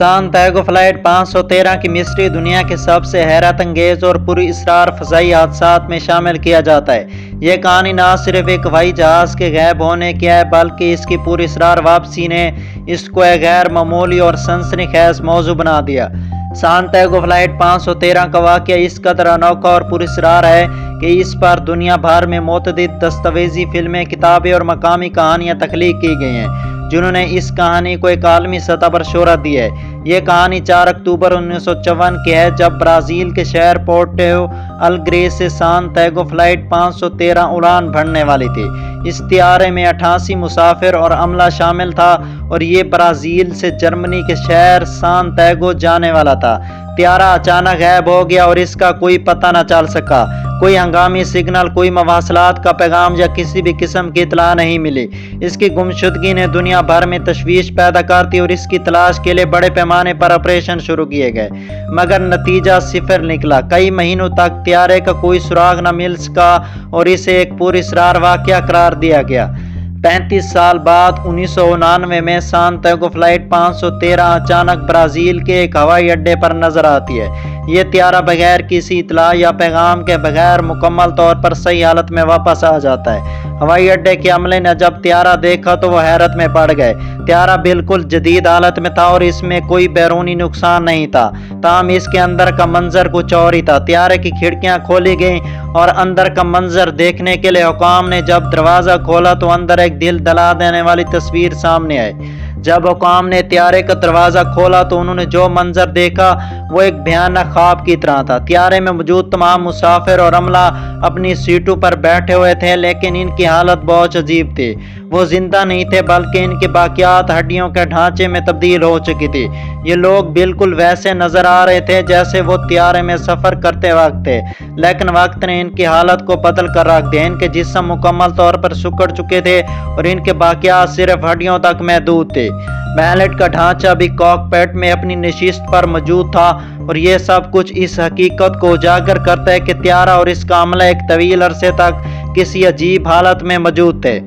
سانتیاگو flight 513 کی mystery دنیا کے سب سے حیرت انگیز اور پری اسرار فضائی حادثات میں شامل کیا جاتا ہے۔ یہ کہانی نہ صرف ایک ہوائی جہاز کے غائب ہونے کی ہے بلکہ اس کی پری اسرار واپسی نے اس کو ایک غیر معمولی اور سنسنی خیز موضوع بنا دیا۔ سانتیاگو فلائٹ 513 کا واقعہ اس قدر انوکھا اور پری اسرار ہے کہ اس پر دنیا بھر میں متعدد دستاویزی فلمیں، کتابیں اور مقامی کہانیاں تخلیق کی گئی ہیں جنہوں نے اس کہانی کو ایک عالمی سطح پر شہرت دی ہے۔ یہ کہانی 4 اکتوبر 1954 کی ہے جب برازیل کے شہر پورٹو الگرے سے سانتیاگو فلائٹ 513 اڑان بھرنے والی تھی۔ اس طیارے میں 88 مسافر اور عملہ شامل تھا اور یہ برازیل سے جرمنی کے شہر سانتیاگو جانے والا تھا۔ طیارہ اچانک غائب ہو گیا اور اس کا کوئی پتہ نہ چل سکا۔ کوئی ہنگامی سگنل، کوئی مواصلات کا پیغام یا کسی بھی قسم کی اطلاع نہیں ملی۔ اس کی گمشدگی نے دنیا بھر میں تشویش پیدا کر دی اور اس کی تلاش کے لیے بڑے پیمانے پر آپریشن شروع کیے گئے، مگر نتیجہ صفر نکلا۔ کئی مہینوں تک طیارے کا کوئی سراغ نہ مل سکا اور اسے ایک پری اسرار واقعہ قرار دیا گیا۔ 35 سال بعد 1999 میں سانتیاگو فلائٹ 513 اچانک برازیل کے ایک ہوائی اڈے پر نظر آتی ہے۔ یہ طیارہ بغیر کسی اطلاع یا پیغام کے بغیر مکمل طور پر صحیح حالت میں واپس آ جاتا ہے۔ ہوائی اڈے کے عملے نے جب طیارہ دیکھا تو وہ حیرت میں پڑ گئے۔ طیارہ بالکل جدید حالت میں تھا اور اس میں کوئی بیرونی نقصان نہیں تھا، تاہم اس کے اندر کا منظر کچھ اور ہی تھا۔ طیارے کی کھڑکیاں کھولی گئیں اور اندر کا منظر دیکھنے کے لیے حکام نے جب دروازہ کھولا تو اندر ایک دل دلا دینے والی تصویر سامنے آئی۔ جب حکام نے طیارے کا دروازہ کھولا تو انہوں نے جو منظر دیکھا وہ ایک بھیانک خواب کی طرح تھا۔ طیارے میں موجود تمام مسافر اور عملہ اپنی سیٹوں پر بیٹھے ہوئے تھے لیکن ان کی حالت بہت عجیب تھی۔ وہ زندہ نہیں تھے بلکہ ان کے باقیات ہڈیوں کے ڈھانچے میں تبدیل ہو چکی تھی۔ یہ لوگ بالکل ویسے نظر آ رہے تھے جیسے وہ طیارے میں سفر کرتے وقت تھے، لیکن وقت نے ان کی حالت کو بدل کر رکھ دیا۔ ان کے جسم مکمل طور پر سکڑ چکے تھے اور ان کے باقیات صرف ہڈیوں تک محدود تھے۔ پائلٹ کا ڈھانچہ بھی کاکپٹ میں اپنی نشست پر موجود تھا اور یہ سب کچھ اس حقیقت کو اجاگر کرتا ہے کہ طیارہ اور اس کا عملہ ایک طویل عرصے تک کسی عجیب حالت میں موجود تھے۔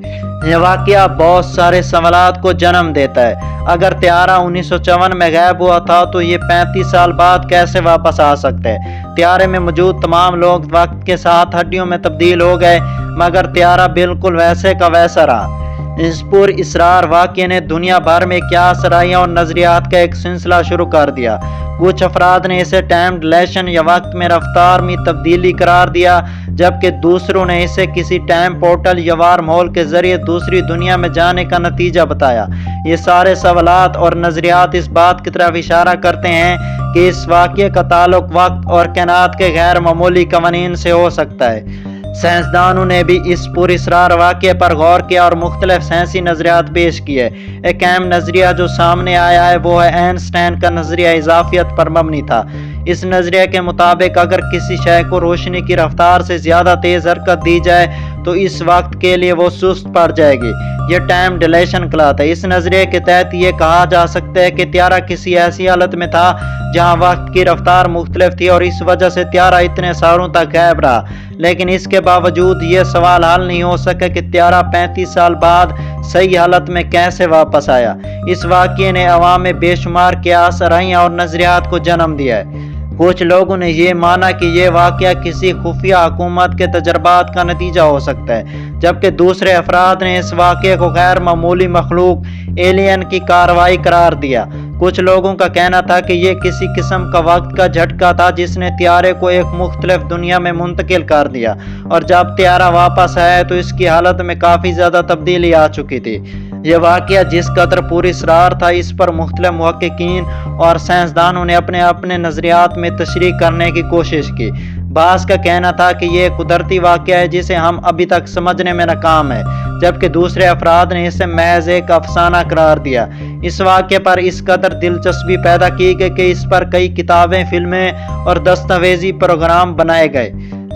یہ واقعہ بہت سارے سوالات کو جنم دیتا ہے۔ اگر طیارہ 1954 میں غائب ہوا تھا تو یہ 35 سال بعد کیسے واپس آ سکتا ہے؟ طیارے میں موجود تمام لوگ وقت کے ساتھ ہڈیوں میں تبدیل ہو گئے مگر طیارہ بالکل ویسے کا ویسا رہا۔ اس پر اسرار واقعے نے دنیا بھر میں قیاس آرائیاں اور نظریات کا ایک سلسلہ شروع کر دیا۔ کچھ افراد نے اسے ٹائم ڈیلیشن یا وقت میں رفتار میں تبدیلی قرار دیا، جبکہ دوسروں نے اسے کسی ٹائم پورٹل یا وارم ہول کے ذریعے دوسری دنیا میں جانے کا نتیجہ بتایا۔ یہ سارے سوالات اور نظریات اس بات کی طرف اشارہ کرتے ہیں کہ اس واقعے کا تعلق وقت اور کائنات کے غیر معمولی قوانین سے ہو سکتا ہے۔ سائنسدانوں نے بھی اس پر اسرار واقعے پر غور کیا اور مختلف سائنسی نظریات پیش کیے۔ ایک اہم نظریہ جو سامنے آیا ہے وہ ہے آئنسٹائن کا نظریہ اضافیت پر مبنی تھا۔ اس نظریے کے مطابق اگر کسی شے کو روشنی کی رفتار سے زیادہ تیز حرکت دی جائے تو اس وقت کے لیے وہ سست پڑ جائے گی۔ یہ ٹائم ڈیلیشن کہلاتا ہے۔ اس نظریے کے تحت یہ کہا جا سکتا ہے کہ طیارہ کسی ایسی حالت میں تھا جہاں وقت کی رفتار مختلف تھی اور اس وجہ سے طیارہ اتنے سالوں تک غائب رہا، لیکن اس کے باوجود یہ سوال حل نہیں ہو سکا کہ طیارہ 35 سال بعد صحیح حالت میں کیسے واپس آیا۔ اس واقعے نے عوام میں بے شمار قیاس آرائیاں اور نظریات کو جنم دیا ہے۔ کچھ لوگوں نے یہ مانا کہ یہ واقعہ کسی خفیہ حکومت کے تجربات کا نتیجہ ہو سکتا ہے، جبکہ دوسرے افراد نے اس واقعے کو غیر معمولی مخلوق ایلین کی کارروائی قرار دیا۔ کچھ لوگوں کا کہنا تھا کہ یہ کسی قسم کا وقت کا جھٹکا تھا جس نے طیارے کو ایک مختلف دنیا میں منتقل کر دیا اور جب طیارہ واپس آیا تو اس کی حالت میں کافی زیادہ تبدیلی آ چکی تھی۔ یہ واقعہ جس قدر پوری اسرار تھا اس پر مختلف محققین اور سائنسدانوں نے اپنے نظریات میں تشریح کرنے کی کوشش کی۔ بعض کا کہنا تھا کہ یہ قدرتی واقعہ ہے جسے ہم ابھی تک سمجھنے میں ناکام ہیں، جبکہ دوسرے افراد نے اسے محض ایک افسانہ قرار دیا۔ اس واقعے پر اس قدر دلچسپی پیدا کی گئی کہ اس پر کئی کتابیں، فلمیں اور دستاویزی پروگرام بنائے گئے۔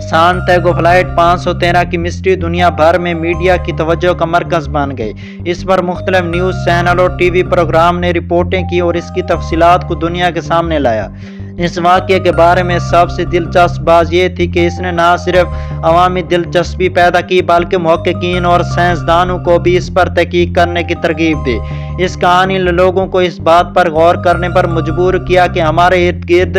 سانتیاگو فلائٹ 513 کی مسٹری دنیا بھر میں میڈیا کی توجہ کا مرکز بن گئی۔ اس پر مختلف نیوز چینل اور ٹی وی پروگرام نے رپورٹیں کی اور اس کی تفصیلات کو دنیا کے سامنے لایا۔ اس واقعے کے بارے میں سب سے دلچسپ بات یہ تھی کہ اس نے نہ صرف عوامی دلچسپی پیدا کی بلکہ محققین اور سائنسدانوں کو بھی اس پر تحقیق کرنے کی ترغیب دی۔ اس کہانی نے لوگوں کو اس بات پر غور کرنے پر مجبور کیا کہ ہمارے ارد گرد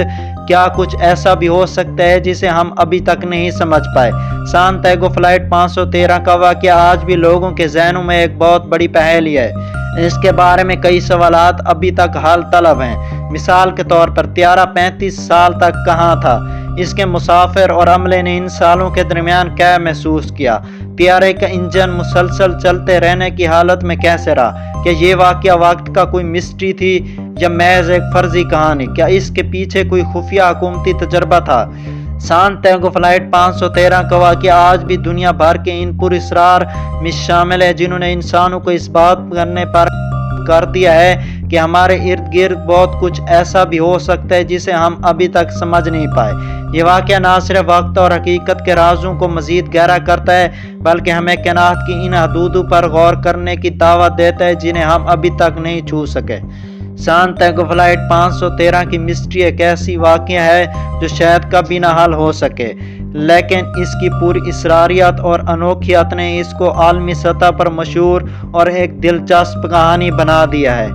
کیا کچھ ایسا بھی ہو سکتا ہے جسے ہم ابھی تک نہیں سمجھ پائے۔ سانتیاگو فلائٹ 513 کا واقعہ آج بھی لوگوں کے ذہنوں میں ایک بہت بڑی پہیلی ہے۔ اس کے بارے میں کئی سوالات ابھی تک حل طلب ہیں۔ مثال کے طور پر طیارہ 35 سال تک کہاں تھا؟ اس کے مسافر اور عملے نے ان سالوں کے درمیان کیا محسوس کیا؟ طیارے کا انجن مسلسل چلتے رہنے کی حالت میں کیسے رہا؟ کیا یہ واقعہ وقت کا کوئی مسٹری تھی یا محض ایک فرضی کہانی؟ کیا اس کے پیچھے کوئی خفیہ حکومتی تجربہ تھا؟ سانتیاگو فلائٹ 513 کا واقعہ آج بھی دنیا بھر کے ان پراسرار میں شامل ہے جنہوں نے انسانوں کو اس بات کرنے پر کر دیا ہے کہ ہمارے ارد گرد بہت کچھ ایسا بھی ہو سکتا ہے جسے ہم ابھی تک سمجھ نہیں پائے۔ یہ واقعہ نہ صرف وقت اور حقیقت کے رازوں کو مزید گہرا کرتا ہے بلکہ ہمیں کائنات کی ان حدودوں پر غور کرنے کی دعوت دیتا ہے جنہیں ہم ابھی تک نہیں چھو سکے۔ سانتیاگو فلائٹ 513 کی مسٹری ایک ایسی واقعہ ہے جو شاید کبھی نہ حل ہو سکے، لیکن اس کی پوری اسراریت اور انوکھیت نے اس کو عالمی سطح پر مشہور اور ایک دلچسپ کہانی بنا دیا ہے۔